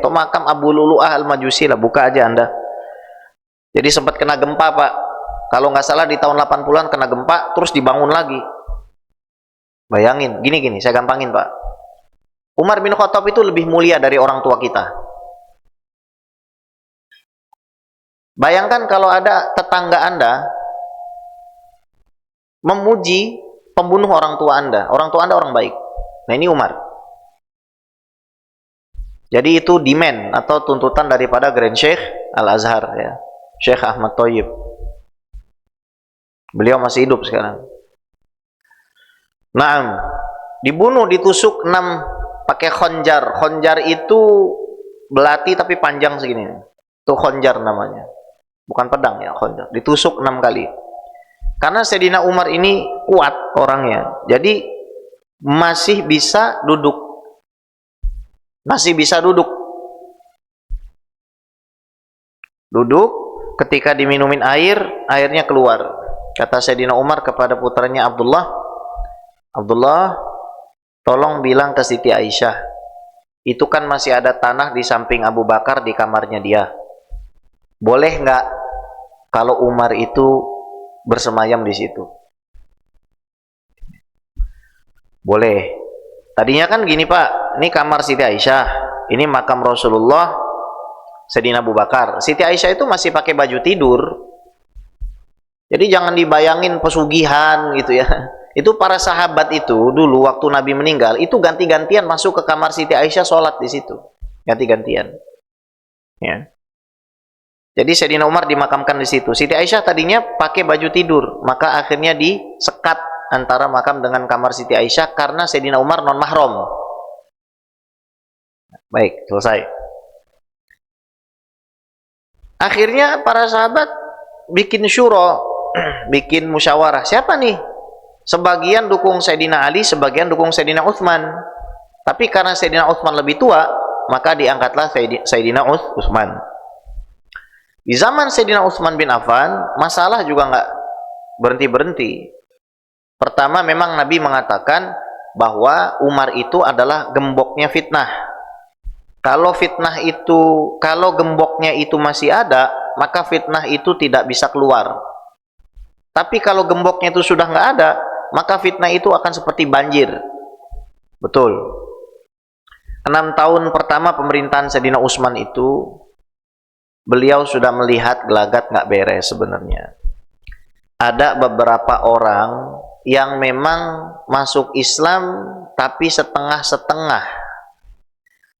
atau makam Abu Lu'lu'ah Al-Majusi lah, buka aja Anda. Jadi sempat kena gempa Pak, kalau nggak salah di tahun 80-an kena gempa, terus dibangun lagi. Bayangin, gini, saya gampangin Pak. Umar bin Khattab itu lebih mulia dari orang tua kita. Bayangkan kalau ada tetangga Anda memuji pembunuh orang tua Anda orang baik. Nah ini Umar. Jadi itu demand atau tuntutan daripada Grand Sheikh Al-Azhar ya, Syekh Ahmad Thayyib. Beliau masih hidup sekarang. Naam, dibunuh, ditusuk 6 pakai khonjar. Khonjar itu belati tapi panjang segini. Itu khonjar namanya. Bukan pedang ya, khonjar. Ditusuk 6 kali. Karena Sayyidina Umar ini kuat orangnya. Jadi masih bisa duduk. Masih bisa duduk. Duduk, ketika diminumin air, airnya keluar. Kata Sayyidina Umar kepada putranya Abdullah, Abdullah, tolong bilang ke Siti Aisyah, itu kan masih ada tanah di samping Abu Bakar di kamarnya dia. Boleh nggak kalau Umar itu bersemayam di situ? Boleh. Tadinya kan gini Pak, ini kamar Siti Aisyah, ini makam Rasulullah, Sayyidina Abu Bakar. Siti Aisyah itu masih pakai baju tidur. Jadi jangan dibayangin pesugihan gitu ya. Itu para sahabat itu dulu waktu Nabi meninggal, itu ganti-gantian masuk ke kamar Siti Aisyah sholat di situ. Ganti-gantian. Ya. Jadi Sayyidina Umar dimakamkan di situ. Siti Aisyah tadinya pakai baju tidur, maka akhirnya disekat antara makam dengan kamar Siti Aisyah karena Sayyidina Umar non mahram. Baik, selesai. Akhirnya para sahabat bikin syuro, bikin musyawarah. Siapa nih? Sebagian dukung Sayyidina Ali, sebagian dukung Sayyidina Utsman. Tapi karena Sayyidina Utsman lebih tua, maka diangkatlah Sayyidina Utsman. Di zaman Sayyidina Utsman bin Affan, masalah juga nggak berhenti-berhenti. Pertama, memang Nabi mengatakan bahwa Umar itu adalah gemboknya fitnah. Kalau fitnah itu, kalau gemboknya itu masih ada, maka fitnah itu tidak bisa keluar. Tapi kalau gemboknya itu sudah nggak ada, maka fitnah itu akan seperti banjir. Betul. 6 tahun pertama pemerintahan Sayyidina Utsman itu, beliau sudah melihat gelagat nggak beres sebenarnya. Ada beberapa orang yang memang masuk Islam tapi setengah-setengah.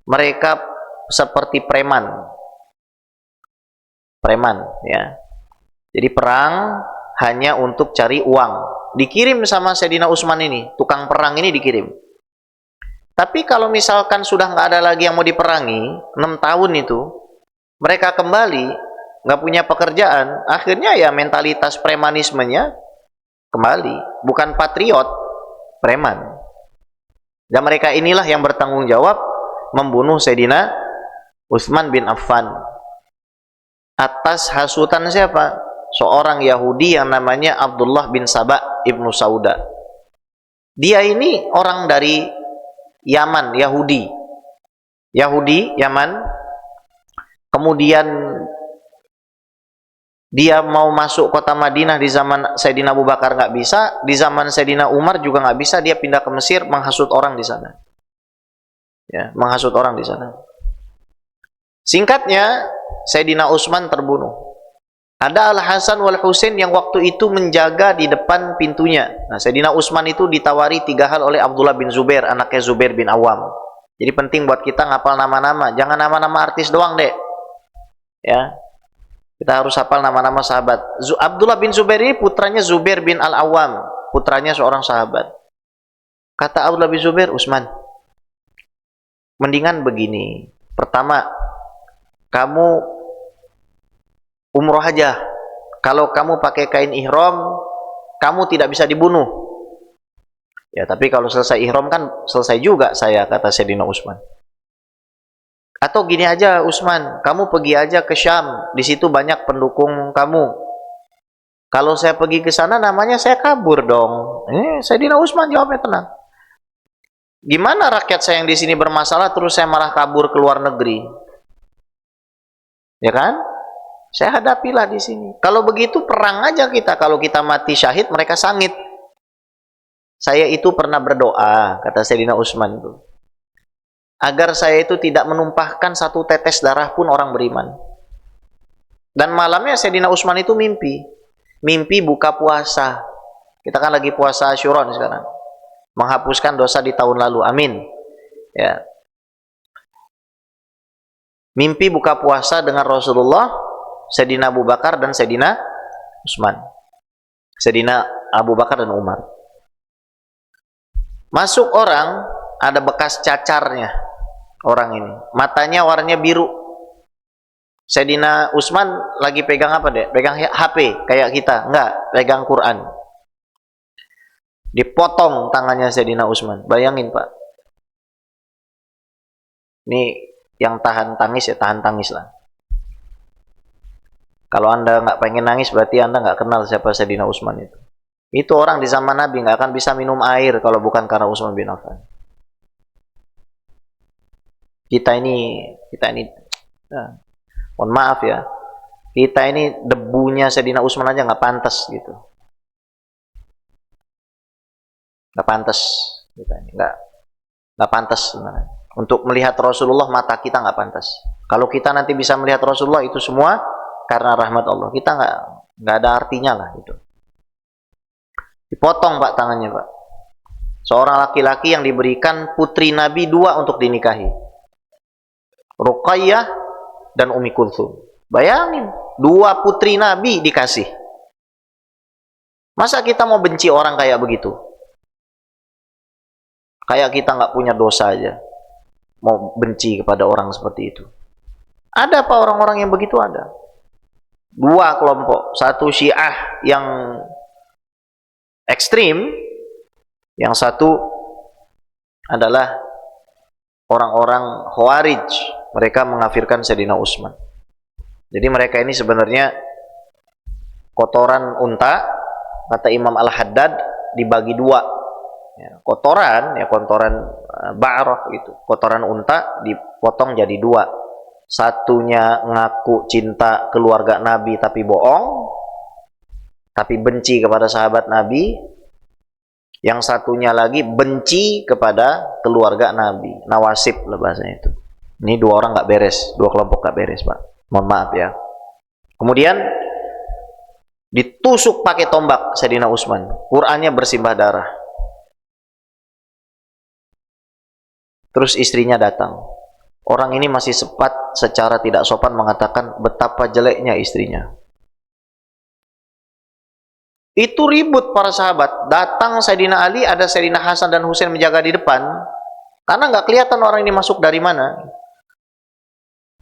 Mereka seperti preman ya. Jadi perang hanya untuk cari uang. Dikirim sama Sayyidina Utsman ini, tukang perang ini dikirim. Tapi kalau misalkan sudah nggak ada lagi yang mau diperangi, 6 tahun itu, mereka kembali, nggak punya pekerjaan, akhirnya ya mentalitas premanismenya kembali. Bukan patriot, preman. Dan mereka inilah yang bertanggung jawab membunuh Sayyidina Utsman bin Affan. Atas hasutan siapa? Seorang Yahudi yang namanya Abdullah bin Saba ibnu Sauda. Dia ini orang dari Yaman, Yahudi, Yaman. Kemudian dia mau masuk kota Madinah di zaman Sayyidina Abu Bakar nggak bisa, di zaman Sayyidina Umar juga nggak bisa. Dia pindah ke Mesir menghasut orang di sana. Ya, menghasut orang di sana. Singkatnya, Sayyidina Utsman terbunuh. Ada Al-Hasan wal Husain yang waktu itu menjaga di depan pintunya. Nah, Sayyidina Utsman itu ditawari 3 hal oleh Abdullah bin Zubair, anaknya Zubair bin Awam. Jadi penting buat kita ngapal nama-nama. Jangan nama-nama artis doang, Dek. Ya. Kita harus hafal nama-nama sahabat. Abdullah bin Zubair ini putranya Zubair bin Al-Awam, putranya seorang sahabat. Kata Abdullah bin Zubair, Utsman, mendingan begini. Pertama, kamu umroh aja. Kalau kamu pakai kain ihram, kamu tidak bisa dibunuh. Ya, tapi kalau selesai ihram kan selesai juga saya, kata Sayyidina Utsman. Atau gini aja Utsman, kamu pergi aja ke Syam, di situ banyak pendukung kamu. Kalau saya pergi ke sana namanya saya kabur dong. Sayyidina Utsman jawabnya tenang. Gimana rakyat saya yang di sini bermasalah terus saya malah kabur ke luar negeri? Ya kan? Saya hadapilah di sini. Kalau begitu perang aja kita. Kalau kita mati syahid, mereka sangit. Saya itu pernah berdoa, kata Sayyidina Utsman itu, agar saya itu tidak menumpahkan satu tetes darah pun orang beriman. Dan malamnya Sayyidina Utsman itu mimpi buka puasa. Kita kan lagi puasa Asyura sekarang. Menghapuskan dosa di tahun lalu. Amin. Ya. Mimpi buka puasa dengan Rasulullah, Sayyidina Abu Bakar dan Sayyidina Utsman. Sayyidina Abu Bakar dan Umar. Masuk orang, ada bekas cacarnya orang ini. Matanya warnanya biru. Sayyidina Utsman lagi pegang apa deh? Pegang HP kayak kita. Enggak, pegang Quran. Dipotong tangannya Sayyidina Utsman. Bayangin, Pak. Ini yang tahan tangis ya, tahan tangis lah. Kalau Anda nggak pengen nangis, berarti Anda nggak kenal siapa Sayyidina Utsman itu. Itu orang di zaman Nabi nggak akan bisa minum air kalau bukan karena Utsman bin Affan. Kita ini, mohon maaf ya, kita ini debunya Sayyidina Utsman aja nggak pantas gitu. Nggak pantas, kita ini nggak pantas sebenarnya. Untuk melihat Rasulullah, mata kita nggak pantas. Kalau kita nanti bisa melihat Rasulullah, itu semua karena rahmat Allah. Kita nggak ada artinya lah itu. Dipotong, Pak, tangannya, Pak. Seorang laki-laki yang diberikan putri Nabi 2 untuk dinikahi, Ruqayyah dan Ummi Kulthum. Bayangin, 2 putri Nabi dikasih. Masa kita mau benci orang kayak begitu? Kayak kita nggak punya dosa aja, mau benci kepada orang seperti itu. Ada apa orang-orang yang begitu? Ada 2 kelompok. Satu Syiah yang ekstrim, yang satu adalah orang-orang Khawarij. Mereka mengkafirkan Sayyidina Utsman. Jadi mereka ini sebenarnya kotoran unta, kata Imam Al-Haddad, dibagi 2. Ya, kotoran ba'rah itu, kotoran unta dipotong jadi 2. Satunya ngaku cinta keluarga Nabi tapi bohong, tapi benci kepada sahabat Nabi. Yang satunya lagi benci kepada keluarga Nabi, nawasib lah bahasanya itu. Ini 2 orang nggak beres, 2 kelompok nggak beres, Pak. Mohon maaf ya. Kemudian ditusuk pakai tombak Sayyidina Utsman. Qurannya bersimbah darah. Terus istrinya datang. Orang ini masih sempat secara tidak sopan mengatakan betapa jeleknya istrinya. Itu ribut para sahabat. Datang Sayyidina Ali, ada Sayyidina Hasan dan Husain menjaga di depan. Karena nggak kelihatan orang ini masuk dari mana.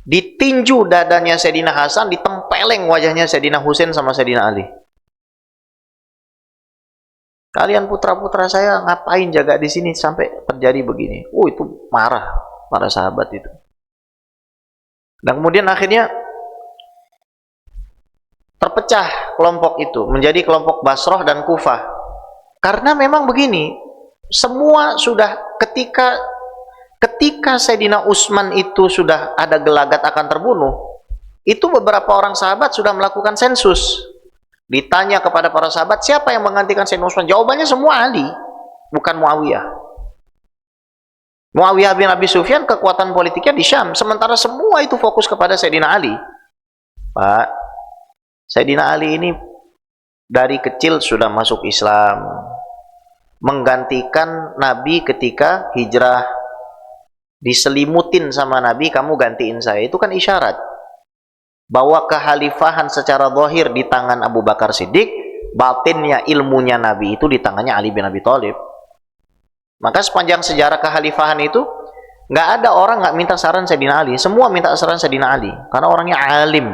Ditinju dadanya Sayyidina Hasan, ditempeleng wajahnya Sayyidina Husain sama Sayyidina Ali. Kalian putra-putra saya ngapain jaga di sini sampai terjadi begini? Oh, itu marah para sahabat itu. Dan kemudian akhirnya terpecah kelompok itu menjadi kelompok Basrah dan Kufah. Karena memang begini, semua sudah ketika Sayyidina Utsman itu sudah ada gelagat akan terbunuh, itu beberapa orang sahabat sudah melakukan sensus. Ditanya kepada para sahabat, siapa yang menggantikan Sayyidina Utsman? Jawabannya semua Ali, bukan Muawiyah. Muawiyah bin Abi Sufyan kekuatan politiknya di Syam, sementara semua itu fokus kepada Sayyidina Ali. Pak, Sayyidina Ali ini dari kecil sudah masuk Islam, menggantikan Nabi ketika hijrah, diselimutin sama Nabi, kamu gantiin saya. Itu kan isyarat bahwa kekhalifahan secara zahir di tangan Abu Bakar Siddiq, batinnya ilmunya Nabi itu di tangannya Ali bin Abi Thalib. Maka sepanjang sejarah kekhalifahan itu nggak ada orang nggak minta saran Sayyidina Ali, semua minta saran Sayyidina Ali karena orangnya alim.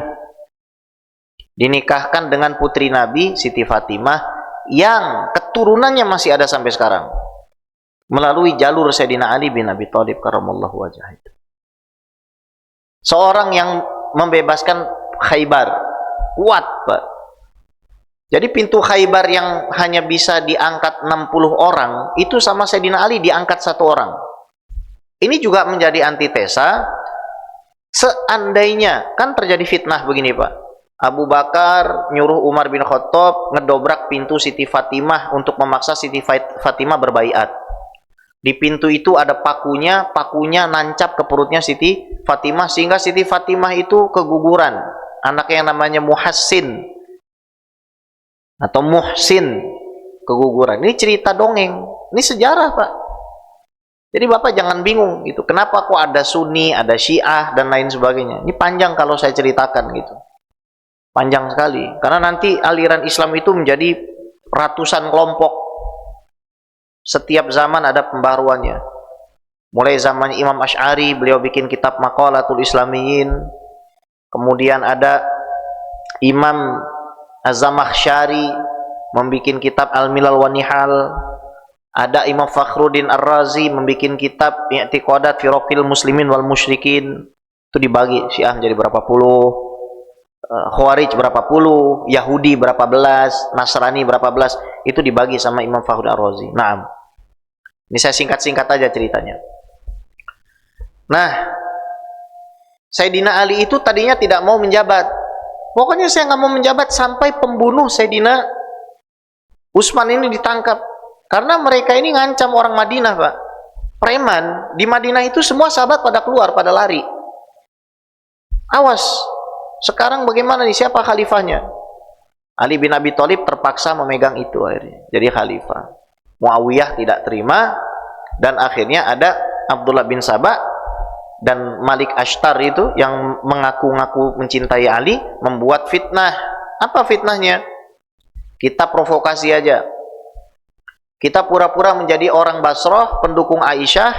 Dinikahkan dengan putri Nabi Siti Fatimah yang keturunannya masih ada sampai sekarang melalui jalur Sayyidina Ali bin Abi Thalib karramallahu wajhah. Seorang yang membebaskan Khaybar, kuat, Pak. Jadi pintu Khaybar yang hanya bisa diangkat 60 orang, itu sama Sayyidina Ali diangkat 1 orang. Ini juga menjadi antitesa Seandainya, kan terjadi fitnah begini Pak, Abu Bakar nyuruh Umar bin Khattab ngedobrak pintu Siti Fatimah untuk memaksa Siti Fatimah berbaiat. Di pintu itu ada pakunya, pakunya nancap ke perutnya Siti Fatimah sehingga Siti Fatimah itu keguguran. Anaknya yang namanya Muhassin atau Muhsin keguguran. Ini cerita dongeng, ini sejarah Pak. Jadi Bapak jangan bingung gitu. Kenapa kok ada Sunni, ada Syiah dan lain sebagainya. Ini panjang kalau saya ceritakan gitu. Panjang sekali. Karena nanti aliran Islam itu menjadi ratusan kelompok. Setiap zaman ada pembaruannya. Mulai zaman Imam Asy'ari, beliau bikin kitab Maqalatul Islamiyyin. Kemudian ada Imam Az-Zamakhsyari membikin kitab Al-Milal wa Nihal. Ada Imam Fakhruddin Ar-Razi membikin kitab I'tiqadat Firaqil Muslimin wal Musyrikin. Itu dibagi Syiah menjadi berapa puluh, Khawarij berapa puluh, Yahudi berapa belas, Nasrani berapa belas. Itu dibagi sama Imam Fakhruddin Ar-Razi. Nah, ini saya singkat-singkat aja ceritanya. Nah, Sayyidina Ali itu tadinya tidak mau menjabat. Pokoknya saya nggak mau menjabat sampai pembunuh Sayyidina Utsman ini ditangkap. Karena mereka ini ngancam orang Madinah, Pak. Preman di Madinah itu semua sahabat pada keluar, pada lari. Awas, sekarang bagaimana nih, siapa khalifahnya? Ali bin Abi Thalib terpaksa memegang itu akhirnya, jadi khalifah. Muawiyah tidak terima, dan akhirnya ada Abdullah bin Sabah dan Malik Ashtar itu yang mengaku-ngaku mencintai Ali, membuat fitnah. Apa fitnahnya? Kita provokasi aja. Kita pura-pura menjadi orang Basrah, pendukung Aisyah.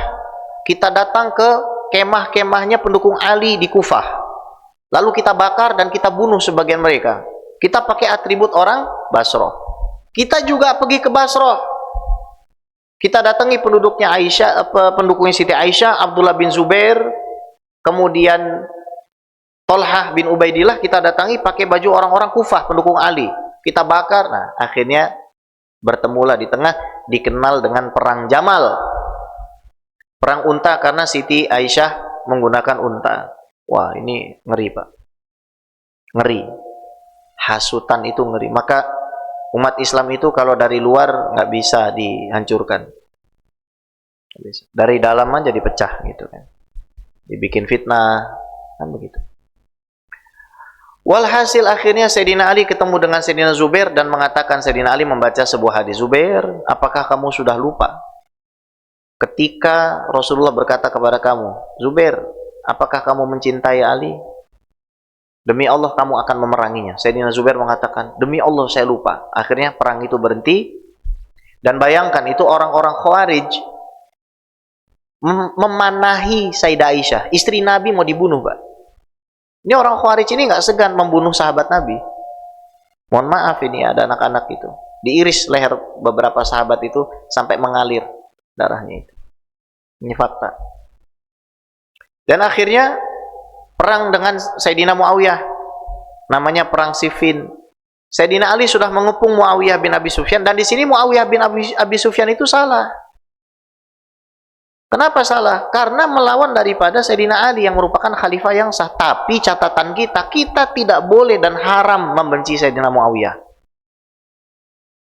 Kita datang ke kemah-kemahnya pendukung Ali di Kufah. Lalu kita bakar dan kita bunuh sebagian mereka. Kita pakai atribut orang Basrah. Kita juga pergi ke Basrah. Kita datangi penduduknya Aisyah, pendukungnya Siti Aisyah, Abdullah bin Zubair, kemudian Tolhah bin Ubaidillah, kita datangi pakai baju orang-orang Kufah, pendukung Ali. Kita bakar. Nah, akhirnya bertemulah di tengah, dikenal dengan perang Jamal, perang unta, karena Siti Aisyah menggunakan unta. Wah, ini ngeri Pak, ngeri. Hasutan itu ngeri. Maka umat Islam itu kalau dari luar nggak bisa dihancurkan, dari dalam aja dipecah gitu kan, dibikin fitnah kan begitu. Walhasil akhirnya Sayyidina Ali ketemu dengan Sayyidina Zubair dan mengatakan, Sayyidina Ali membaca sebuah hadis, Zubair, apakah kamu sudah lupa ketika Rasulullah berkata kepada kamu, Zubair, apakah kamu mencintai Ali? Demi Allah kamu akan memeranginya. Sayyidina Zubair mengatakan, demi Allah saya lupa. Akhirnya perang itu berhenti. Dan bayangkan itu orang-orang Khawarij memanahi Sayyidah Aisyah, istri Nabi, mau dibunuh Pak. Ini orang Khawarij ini nggak segan membunuh sahabat Nabi. Mohon maaf, ini ada anak-anak itu diiris leher beberapa sahabat itu sampai mengalir darahnya itu. Ini fakta. Dan akhirnya perang dengan Sayyidina Muawiyah, namanya perang Siffin. Sayyidina Ali sudah mengepung Muawiyah bin Abi Sufyan, dan di sini Muawiyah bin Abi Sufyan itu salah. Kenapa salah? Karena melawan daripada Sayyidina Ali yang merupakan khalifah yang sah. Tapi catatan kita tidak boleh dan haram membenci Sayyidina Muawiyah.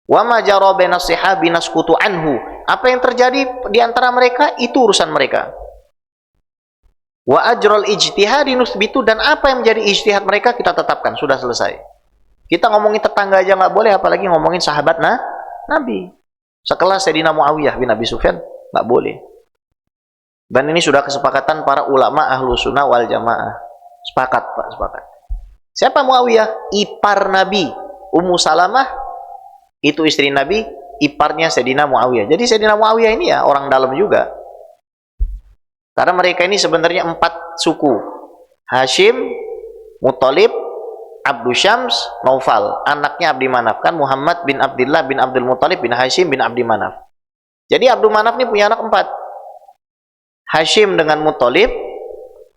Wa ma jara baina as-sahabi nasqutu anhu. Apa yang terjadi di antara mereka itu urusan mereka. Wa ajral ijtihadi nusbitu, dan apa yang menjadi ijtihad mereka kita tetapkan, sudah selesai. Kita ngomongin tetangga aja nggak boleh, apalagi ngomongin sahabat Nabi. Sekelas Sayyidina Muawiyah bin Abi Sufyan nggak boleh. Dan ini sudah kesepakatan para ulama ahlu sunnah wal jamaah. Sepakat Pak, sepakat. Siapa Muawiyah? Ipar Nabi. Ummu Salamah itu istri Nabi, iparnya Sayyidina Muawiyah. Jadi Sayyidina Muawiyah ini ya orang dalam juga. Karena mereka ini sebenarnya 4 suku. Hashim, Muthalib, Abdu Syams, Naufal. Anaknya Abdi Manaf. Kan Muhammad bin Abdullah bin Abdul Muthalib bin Hashim bin Abdi Manaf. Jadi Abdul Manaf ini punya anak 4. Hashim dengan Muthalib,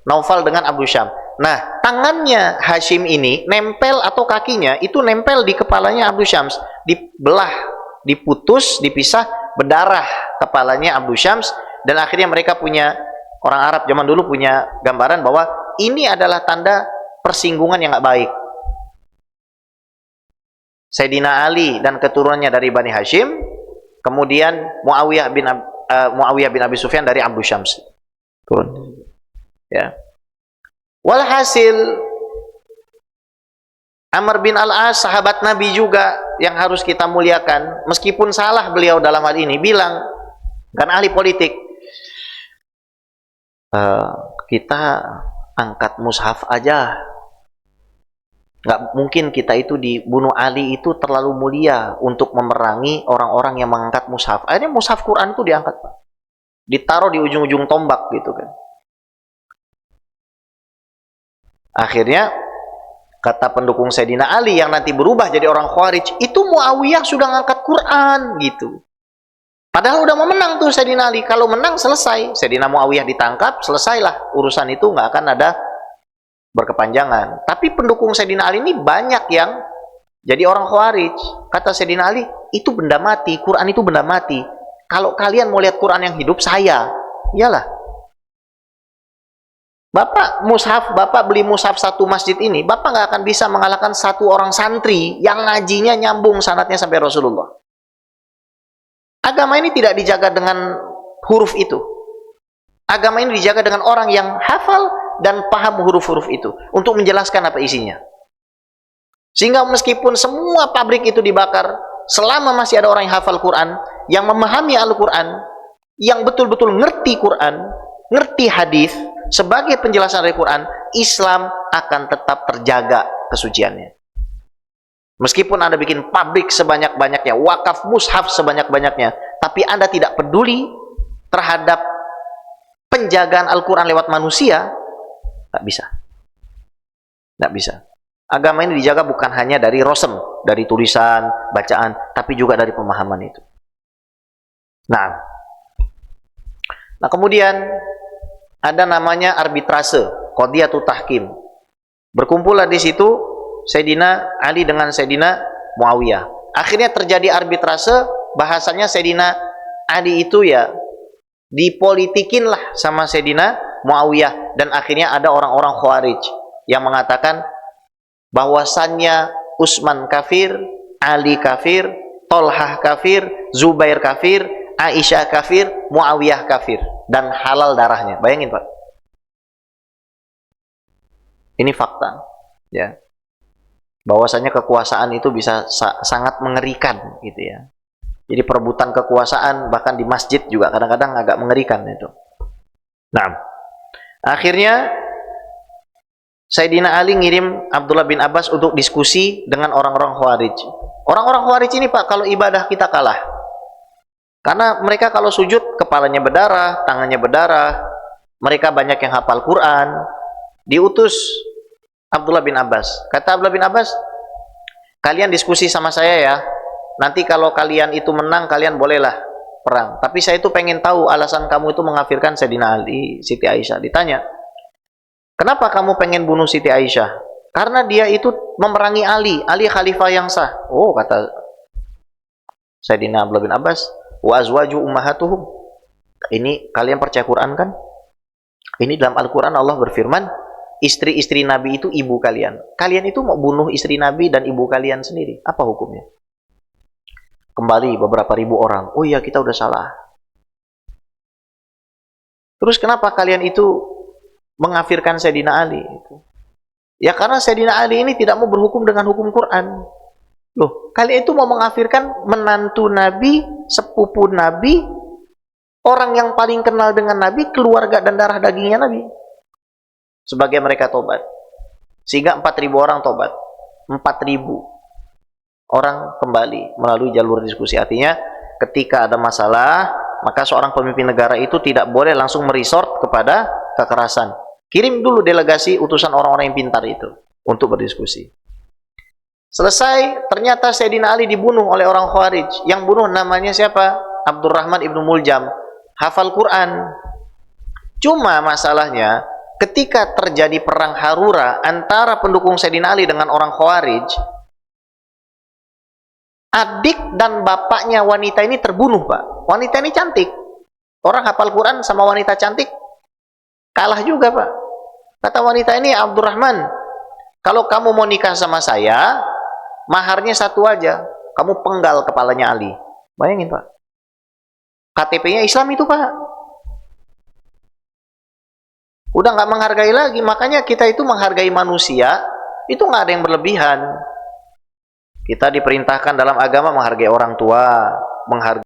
Naufal dengan Abdu Syam. Nah, tangannya Hashim ini nempel, atau kakinya itu nempel di kepalanya Abdu Syams. Dibelah, diputus, dipisah, berdarah kepalanya Abdu Syams. Dan akhirnya mereka punya, orang Arab zaman dulu punya gambaran bahwa ini adalah tanda persinggungan yang nggak baik. Sayyidina Ali dan keturunannya dari Bani Hashim, kemudian Muawiyah bin Abi Sufyan dari Abdul Syams. Turun. Ya. Walhasil Amr bin Al-As, sahabat Nabi juga yang harus kita muliakan, meskipun salah beliau dalam hal ini, bilang, kan ahli politik, kita angkat mushaf aja, nggak mungkin kita itu dibunuh. Ali itu terlalu mulia untuk memerangi orang-orang yang mengangkat mushaf. Akhirnya mushaf Quran itu diangkat, Pak, ditaruh di ujung-ujung tombak gitu kan. Akhirnya kata pendukung Sayyidina Ali yang nanti berubah jadi orang Khawarij, itu Muawiyah sudah ngangkat Quran gitu. Padahal udah mau menang tuh Sayyidina Ali. Kalau menang selesai, Sayyidina Muawiyah ditangkap, selesailah urusan itu, nggak akan ada berkepanjangan. Tapi pendukung Sayyidina Ali ini banyak yang jadi orang Khawarij. Kata Sayyidina Ali, itu benda mati, Quran itu benda mati. Kalau kalian mau lihat Quran yang hidup, saya. Iyalah. Bapak beli mushaf satu masjid ini, Bapak nggak akan bisa mengalahkan satu orang santri yang ngajinya nyambung sanadnya sampai Rasulullah. Agama ini tidak dijaga dengan huruf itu. Agama ini dijaga dengan orang yang hafal dan paham huruf-huruf itu untuk menjelaskan apa isinya. Sehingga meskipun semua pabrik itu dibakar, selama masih ada orang yang hafal Quran, yang memahami Al-Quran, yang betul-betul ngerti Quran, ngerti hadis sebagai penjelasan dari Quran, Islam akan tetap terjaga kesuciannya. Meskipun Anda bikin pabrik sebanyak-banyaknya, wakaf mushaf sebanyak-banyaknya, tapi Anda tidak peduli terhadap penjagaan Al-Quran lewat manusia, nggak bisa. Nggak bisa. Agama ini dijaga bukan hanya dari rosem, dari tulisan, bacaan, tapi juga dari pemahaman itu. Nah kemudian ada namanya arbitrase, qadiyatut tahkim. Berkumpullah di situ Sayyidina Ali dengan Sayyidina Muawiyah. Akhirnya terjadi arbitrase, bahasanya Sayyidina Ali itu ya dipolitikin lah sama Sayyidina Muawiyah, dan akhirnya ada orang-orang Khawarij yang mengatakan bahwasannya Utsman kafir, Ali kafir, Tolhah kafir, Zubair kafir, Aisyah kafir, Muawiyah kafir, dan halal darahnya. Bayangin, Pak. Ini fakta, ya. Bahwasanya kekuasaan itu bisa sangat mengerikan gitu ya. Jadi perebutan kekuasaan bahkan di masjid juga kadang-kadang agak mengerikan itu. Nah, akhirnya Sayyidina Ali ngirim Abdullah bin Abbas untuk diskusi dengan orang-orang Khawarij. Orang-orang Khawarij ini, Pak, kalau ibadah kita kalah. Karena mereka kalau sujud kepalanya berdarah, tangannya berdarah. Mereka banyak yang hafal Quran. Diutus Abdullah bin Abbas. Kata Abdullah bin Abbas, kalian diskusi sama saya ya. Nanti kalau kalian itu menang, kalian bolehlah perang. Tapi saya itu pengen tahu alasan kamu itu mengkafirkan Sayyidina Ali, Siti Aisyah. Ditanya, kenapa kamu pengen bunuh Siti Aisyah? Karena dia itu memerangi Ali. Ali khalifah yang sah. Oh, kata Sayyidina Abdullah bin Abbas, wa azwaju ummahatuhum. Ini kalian percaya Quran kan? Ini dalam Al-Quran Allah berfirman, istri-istri Nabi itu ibu kalian. Kalian itu mau bunuh istri Nabi dan ibu kalian sendiri. Apa hukumnya? Kembali beberapa ribu orang. Oh iya, kita udah salah. Terus kenapa kalian itu mengkafirkan Sayyidina Ali? Ya karena Sayyidina Ali ini tidak mau berhukum dengan hukum Quran. Loh, kalian itu mau mengkafirkan menantu Nabi, sepupu Nabi, orang yang paling kenal dengan Nabi, keluarga dan darah dagingnya Nabi. Sebagai mereka tobat. Sehingga 4.000 orang tobat. 4.000 orang kembali melalui jalur diskusi. Artinya ketika ada masalah, maka seorang pemimpin negara itu tidak boleh langsung meresort kepada kekerasan. Kirim dulu delegasi utusan orang-orang yang pintar itu untuk berdiskusi. Selesai, ternyata Sayyidina Ali dibunuh oleh orang Khawarij. Yang bunuh namanya siapa? Abdurrahman ibnu Muljam. Hafal Quran. Cuma masalahnya, ketika terjadi perang Harura antara pendukung Sayyidina Ali dengan orang Khawarij, adik dan bapaknya wanita ini terbunuh, Pak. Wanita ini cantik. Orang hafal Quran sama wanita cantik kalah juga, Pak. Kata wanita ini, Abdurrahman, kalau kamu mau nikah sama saya, maharnya satu aja, kamu penggal kepalanya Ali. Bayangin Pak, KTP-nya Islam itu Pak. Udah nggak menghargai lagi. Makanya kita itu menghargai manusia, itu nggak ada yang berlebihan. Kita diperintahkan dalam agama menghargai orang tua, menghargai